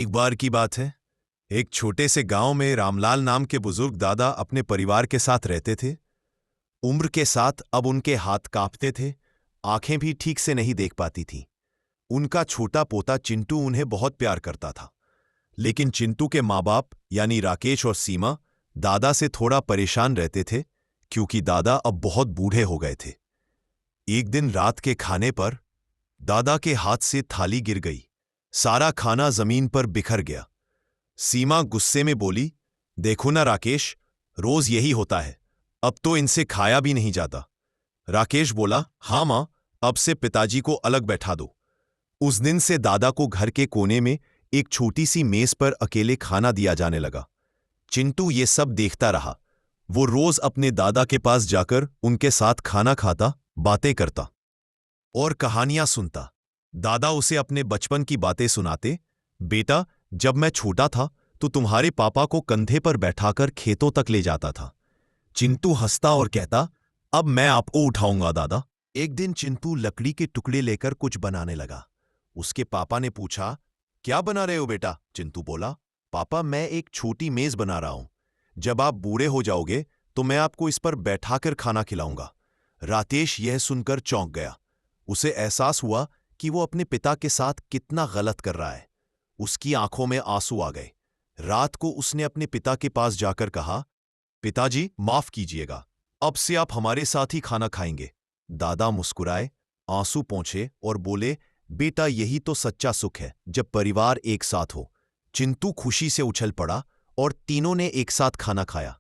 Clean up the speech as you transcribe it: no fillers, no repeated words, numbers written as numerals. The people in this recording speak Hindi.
एक बार की बात है। एक छोटे से गांव में रामलाल नाम के बुजुर्ग दादा अपने परिवार के साथ रहते थे। उम्र के साथ अब उनके हाथ कांपते थे, आंखें भी ठीक से नहीं देख पाती थीं। उनका छोटा पोता चिंटू उन्हें बहुत प्यार करता था, लेकिन चिंटू के माँ बाप यानी राकेश और सीमा दादा से थोड़ा परेशान रहते थे, क्योंकि दादा अब बहुत बूढ़े हो गए थे। एक दिन रात के खाने पर दादा के हाथ से थाली गिर गई। सारा खाना जमीन पर बिखर गया। सीमा गुस्से में बोली, देखो ना राकेश, रोज यही होता है, अब तो इनसे खाया भी नहीं जाता। राकेश बोला, हाँ मां, अब से पिताजी को अलग बैठा दो। उस दिन से दादा को घर के कोने में एक छोटी सी मेज पर अकेले खाना दिया जाने लगा। चिंटू ये सब देखता रहा। वो रोज अपने दादा के पास जाकर उनके साथ खाना खाता, बातें करता और कहानियां सुनता। दादा उसे अपने बचपन की बातें सुनाते। बेटा, जब मैं छोटा था तो तुम्हारे पापा को कंधे पर बैठाकर खेतों तक ले जाता था। चिंटू हंसता और कहता, अब मैं आपको उठाऊंगा दादा। एक दिन चिंटू लकड़ी के टुकड़े लेकर कुछ बनाने लगा। उसके पापा ने पूछा, क्या बना रहे हो बेटा? चिंटू बोला, पापा मैं एक छोटी मेज बना रहा हूं। जब आप बूढ़े हो जाओगे तो मैं आपको इस पर बैठाकर खाना खिलाऊंगा। राकेश यह सुनकर चौंक गया। उसे एहसास हुआ कि वो अपने पिता के साथ कितना गलत कर रहा है। उसकी आंखों में आंसू आ गए। रात को उसने अपने पिता के पास जाकर कहा, पिताजी माफ कीजिएगा, अब से आप हमारे साथ ही खाना खाएंगे। दादा मुस्कुराए, आंसू पोंछे और बोले, बेटा यही तो सच्चा सुख है, जब परिवार एक साथ हो। चिंटू खुशी से उछल पड़ा और तीनों ने एक साथ खाना खाया।